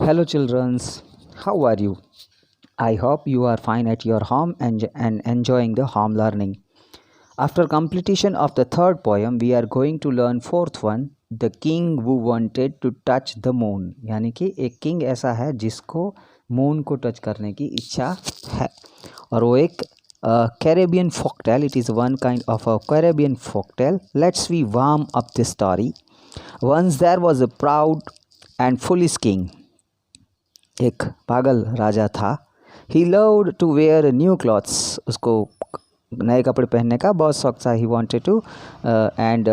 Hello, childrens. How are you? I hope you are fine at your home and enjoying the home learning. After completion of the third poem, we are going to learn fourth one, The King Who Wanted to Touch the Moon. यानी कि एक king ऐसा है जिसको moon को touch करने की इच्छा है और वो एक Caribbean folktale. It is one kind of a Caribbean folktale. Let's we warm up the story. Once there was a proud and foolish king. एक पागल राजा था. He loved to wear new clothes. उसको नए कपड़े पहनने का बहुत शौक था. He wanted to and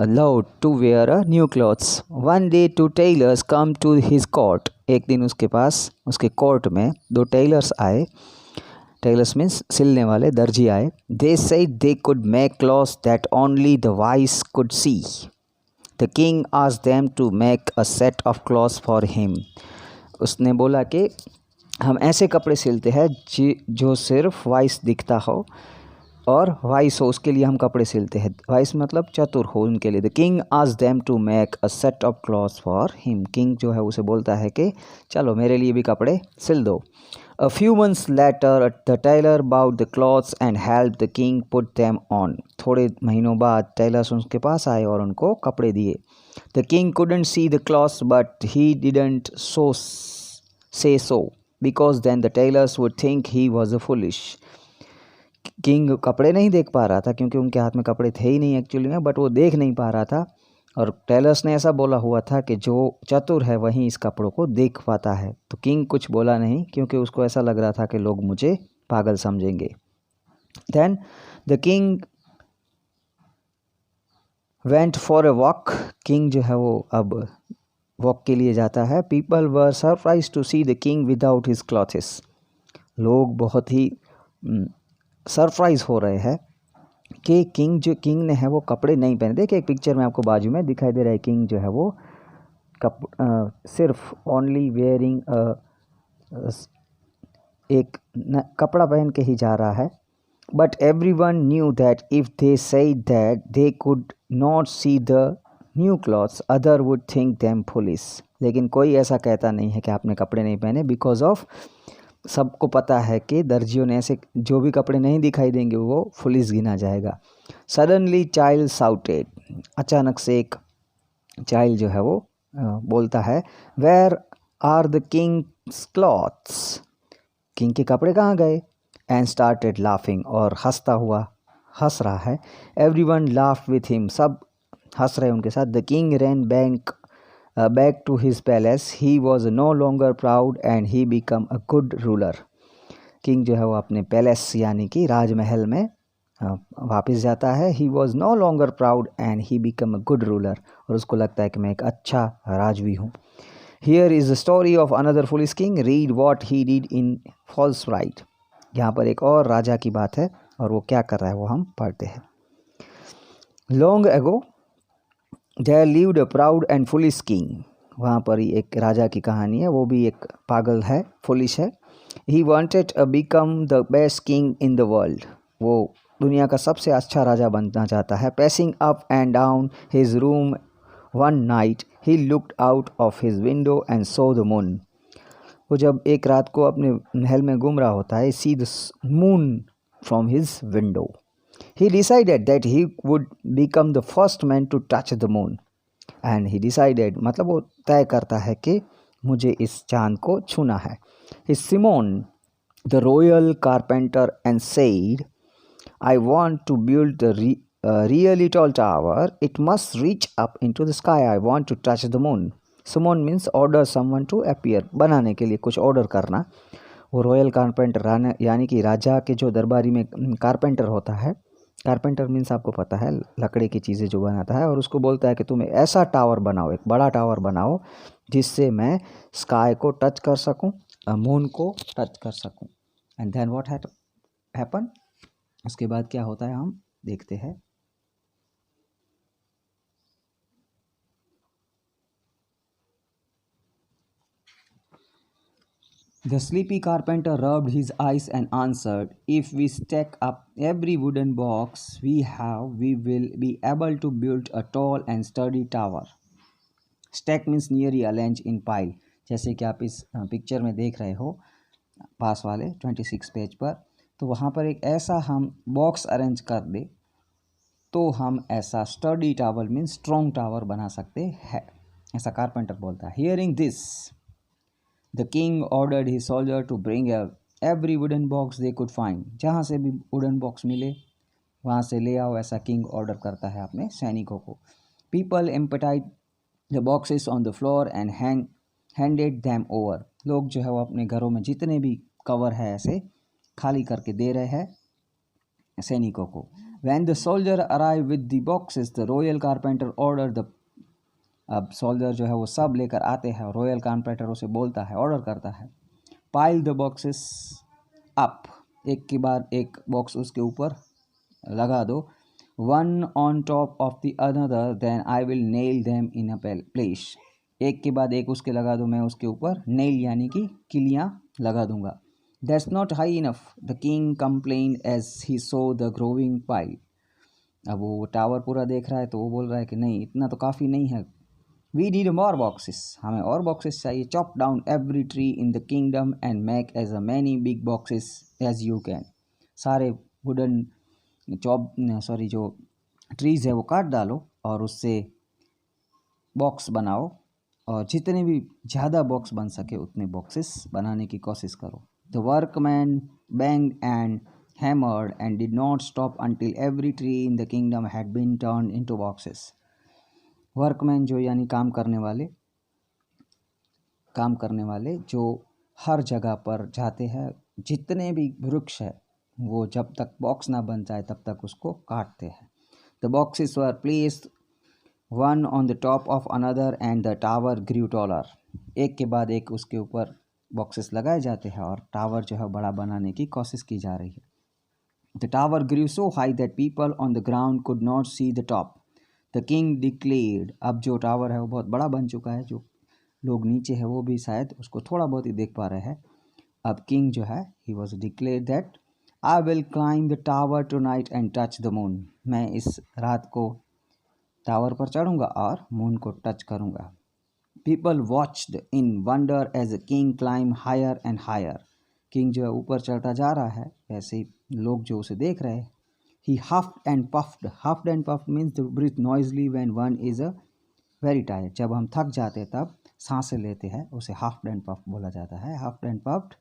loved to wear a new clothes. One day two tailors come to his court. एक दिन उसके पास उसके कोर्ट में दो टेलर्स आए. टेलर्स मीन्स सिलने वाले, दर्जी आए. They said they could make clothes that only the wise could see. The king asked them to make a set of clothes for him. उसने बोला कि हम ऐसे कपड़े सिलते हैं जो सिर्फ वाइस दिखता हो और वाइस हो, उसके लिए हम कपड़े सिलते हैं. वाइस मतलब चतुर हो उनके लिए. The king asked them to make a set of clothes for him. King जो है उसे बोलता है कि चलो मेरे लिए भी कपड़े सिल दो. A few months later the tailor bought the clothes and help the king put them on. थोड़े महीनों बाद टेलर्स उनके पास आए और उनको कपड़े दिए. The king couldn't see the clothes but he didn't say so because then the tailors would think he was a foolish. King कपड़े नहीं देख पा रहा था क्योंकि उनके हाथ में कपड़े थे ही नहीं एक्चुअली में, बट वो देख नहीं पा रहा था. और टेलर्स ने ऐसा बोला हुआ था कि जो चतुर है वहीं इस कपड़ों को देख पाता है. तो किंग कुछ बोला नहीं क्योंकि उसको ऐसा लग रहा था कि लोग मुझे पागल समझेंगे. Then the king went for a walk. King जो है वो अब वॉक के लिए जाता है. People were surprise to see the king without his clothes. लोग बहुत ही सरप्राइज हो रहे हैं कि किंग ने है वो कपड़े नहीं पहने. देखिए एक पिक्चर में आपको बाजू में दिखाई दे रहा है. किंग जो है वो सिर्फ ओनली वेयरिंग एक कपड़ा पहन के ही जा रहा है. But every one knew that if they said that they could not see the new clothes other would think them foolish. लेकिन कोई ऐसा कहता नहीं है कि आपने कपड़े नहीं पहने, बिकॉज ऑफ सबको पता है कि दर्जियों ने ऐसे जो भी कपड़े नहीं दिखाई देंगे वो फुलिश गिना जाएगा. Suddenly child shouted. अचानक से एक चाइल्ड जो है वो बोलता है, where are the king's clothes. King के कपड़े कहाँ गए. And started laughing. और हंस रहा है. Everyone laugh with him. सब हंस रहे उनके साथ. The king ran back to his palace. He was no longer proud and he become a good ruler. King जो है वो अपने पैलेस यानी कि राजमहल में वापस जाता है. He was no longer proud and he become a good ruler. और उसको लगता है कि मैं एक अच्छा राजवी हूँ. Here is the story of another foolish king. Read what he did in falls right. यहाँ पर एक और राजा की बात है और वो क्या कर रहा है वो हम पढ़ते हैं. Long ago there lived a proud and foolish king. वहाँ पर ही एक राजा की कहानी है. वो भी एक पागल है, फुलिश है. He wanted a become the best king in the world. वो दुनिया का सबसे अच्छा राजा बनना चाहता है. Passing up and down his room one night he looked out of his window and so the moon. वो जब एक रात को अपने महल में घूम रहा होता है, see the moon from his window. He decided that he would become the first man to touch the moon. And he decided मतलब वो तय करता है कि मुझे इस चांद को छूना है. He summoned the royal carpenter and said, I want to build the really tall tower. It must reach up into the sky. I want to touch the moon. Summon means order someone to appear. बनाने के लिए कुछ order करना. वो royal carpenter यानी कि राजा के जो दरबारी में कारपेंटर होता है. कारपेंटर मीन्स आपको पता है लकड़ी की चीज़ें जो बनाता है. और उसको बोलता है कि तुम ऐसा टावर बनाओ, एक बड़ा टावर बनाओ जिससे मैं स्काई को टच कर सकूं, मून को टच कर सकूं. And then what happen. उसके बाद क्या होता है हम देखते हैं. The sleepy carpenter rubbed his eyes and answered, if we stack up every wooden box we have, we will be able to build a tall and sturdy tower. Stack means nearly arrange in pile. जैसे कि आप इस picture में देख रहे हो पास वाले 26 page पर, तो वहाँ पर एक ऐसा हम बॉक्स अरेंज कर दे तो हम ऐसा sturdy tower means strong tower बना सकते हैं, ऐसा कारपेंटर बोलता है। Hearing this the king ordered his soldier to bring every wooden box they could find. जहाँ से भी वुडन बॉक्स मिले वहाँ से ले आओ, ऐसा किंग ऑर्डर करता है अपने सैनिकों को। People emptied the boxes on the floor and handed them over. लोग जो है वो अपने घरों में जितने भी कवर है ऐसे खाली करके दे रहे हैं सैनिकों को। When the soldier arrived with the boxes, the royal carpenter ordered the अब सोल्जर जो है वो सब लेकर आते हैं और रॉयल कारपेंटर उसे बोलता है, ऑर्डर करता है, पाइल द बॉक्सेस अप, एक के बाद एक बॉक्स उसके ऊपर लगा दो, one on top of the another, then I will nail them in a place. एक के बाद एक उसके लगा दो, मैं उसके ऊपर नेल यानी कि किलियाँ लगा दूंगा। That's not high enough, the king complain as he saw the growing pile. अब वो टावर पूरा देख रहा है तो वो बोल रहा है कि नहीं, इतना तो काफ़ी नहीं है, वी नीड मोर बॉक्सेस, हमें और बॉक्सेस चाहिए। Chop down every tree in the kingdom and make as a many big boxes as you can. सारे वुडन जो ट्रीज़ है वो काट डालो और उससे बॉक्स बनाओ, और जितने भी ज़्यादा बॉक्स बन सके उतने बॉक्सेस बनाने की कोशिश करो। The workman banged and hammered and did not stop until every tree in the kingdom had been turned into boxes। Workman जो यानी काम करने वाले जो हर जगह पर जाते हैं, जितने भी वृक्ष है वो जब तक बॉक्स ना बन जाए तब तक उसको काटते हैं। The boxes were placed one on the top of another and the tower grew taller. एक के बाद एक उसके ऊपर बॉक्सेस लगाए जाते हैं और टावर जो है बड़ा बनाने की कोशिश की जा रही है। The tower grew so high that people on the ground could not see the top। The king declared, अब जो टावर है वो बहुत बड़ा बन चुका है, जो लोग नीचे है वो भी शायद उसको थोड़ा बहुत ही देख पा रहे हैं। अब किंग जो है he was declared that I will climb the tower tonight and touch the moon। मैं इस रात को टावर पर चढ़ूंगा और मून को टच करूंगा। People watched in wonder as the king climbed higher and higher। King जो है ऊपर चढ़ता जा रहा है, ऐसे ही लोग जो उसे देख रहे हैं। He huffed and puffed। Huffed and puffed means to breathe noisily when one is very tired। जब हम थक जाते हैं तब सांसें लेते हैं, उसे huffed and puffed बोला जाता है। Huffed and puffed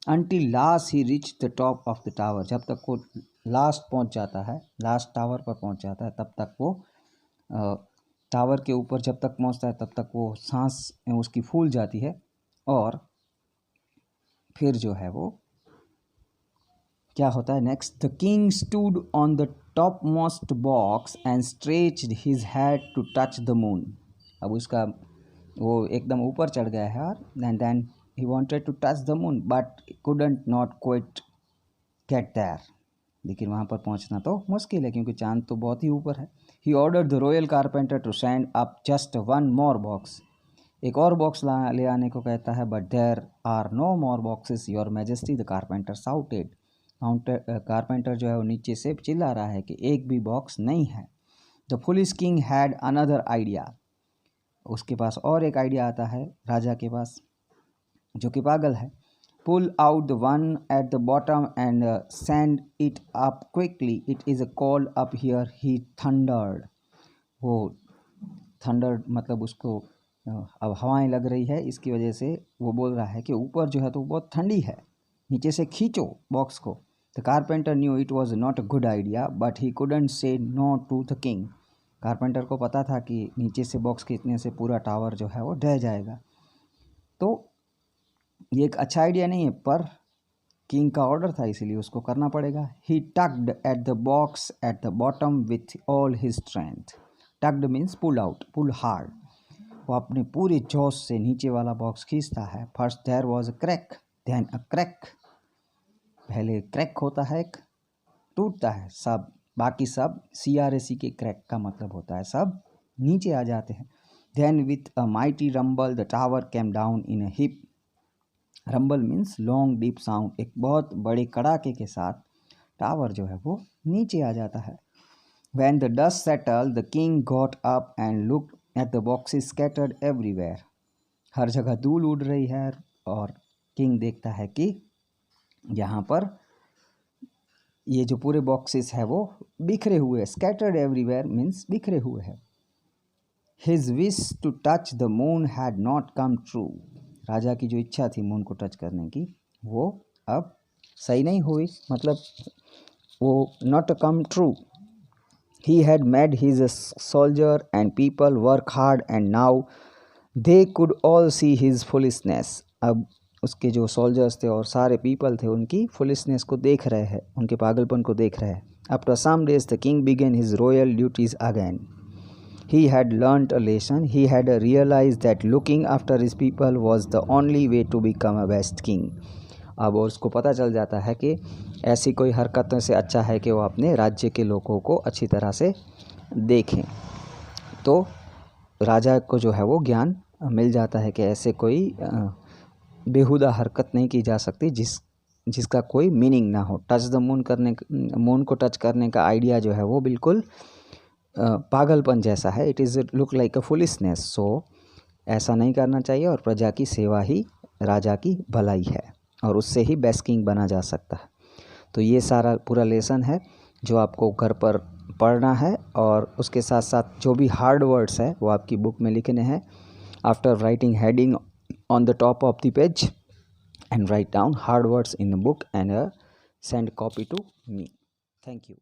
until last he reached the top of the tower। जब तक वो लास्ट पहुंच जाता है, लास्ट टावर पर पहुंच जाता है, तब तक वो टावर के ऊपर जब तक पहुंचता है तब तक वो सांस उसकी फूल जाती है, और फिर जो है वो क्या होता है next. The king stood on the top most box and stretched his head to touch the moon. अब उसका वो एकदम ऊपर चढ़ गया है और then he wanted to touch the moon but couldn't not quite get there. लेकिन वहाँ पर पहुँचना तो मुश्किल है क्योंकि चांद तो बहुत ही ऊपर है। He ordered the royal carpenter to send up just one more box. एक और बॉक्स ले आने को कहता है, but there are no more boxes your majesty, the carpenter shouted. Carpenter जो है वो नीचे से चिल्ला रहा है कि एक भी बॉक्स नहीं है। The foolish king had another idea. उसके पास और एक आइडिया आता है राजा के पास, जो कि पागल है। Pull out the one at the bottom and send it up quickly, it is a call up here, he thundered. वो थंडर्ड मतलब उसको अब हवाएं लग रही है, इसकी वजह से वो बोल रहा है कि ऊपर जो है तो बहुत ठंडी है, नीचे से खींचो बॉक्स को। The carpenter knew it was not a good idea but he couldn't say no to the king. Carpenter को पता था कि नीचे से बॉक्स खींचने से पूरा टावर जो है वो ढह जाएगा, तो ये एक अच्छा आइडिया नहीं है, पर किंग का ऑर्डर था इसीलिए उसको करना पड़ेगा। He tugged at the box at the bottom with all his strength. Tugged means pull out, pull hard. वो अपने पूरे जोश से नीचे वाला बॉक्स खींचता है। First there was a crack, then a crack. पहले क्रैक होता है, एक टूटता है, सब बाकी सब CRAC के क्रैक का मतलब होता है सब नीचे आ जाते हैं। Then with a mighty rumble the tower came down in a heap. Rumble means long deep sound, एक बहुत बड़े कड़ाके के साथ टावर जो है वो नीचे आ जाता है। When the dust settled, the king got up and looked at the boxes scattered everywhere। हर जगह धूल उड़ रही है और किंग देखता है कि यहाँ पर ये जो पूरे बॉक्सेस है वो बिखरे हुए, स्कैटर्ड एवरीवेयर मीन्स बिखरे हुए हैं। His wish to touch the moon had not come true. राजा की जो इच्छा थी मून को टच करने की वो अब सही नहीं हुई, मतलब वो not come true. He had made his soldier and people work hard and now they could all see his foolishness. अब उसके जो सोल्जर्स थे और सारे पीपल थे उनकी फुलिशनेस को देख रहे हैं, उनके पागलपन को देख रहे हैं। After some days the king began his royal duties again. He had learnt a lesson. He had realized that looking after his people was the only way to become a best king. अब उसको पता चल जाता है कि ऐसी कोई हरकतों से अच्छा है कि वो अपने राज्य के लोगों को अच्छी तरह से देखें। तो राजा को जो है वो ज्ञान मिल जाता है कि ऐसे कोई बेहुदा हरकत नहीं की जा सकती जिसका कोई मीनिंग ना हो। टच द मून को टच करने का आइडिया जो है वो बिल्कुल पागलपन जैसा है। It is look like a foolishness. So ऐसा नहीं करना चाहिए और प्रजा की सेवा ही राजा की भलाई है और उससे ही बेस्ट किंग बना जा सकता है। तो ये सारा पूरा लेसन है जो आपको घर पर पढ़ना है और उसके साथ साथ जो भी हार्ड वर्ड्स है वो आपकी बुक में लिखने हैं। After writing heading on the top of the page and write down hard words in the book and send copy to me. Thank you.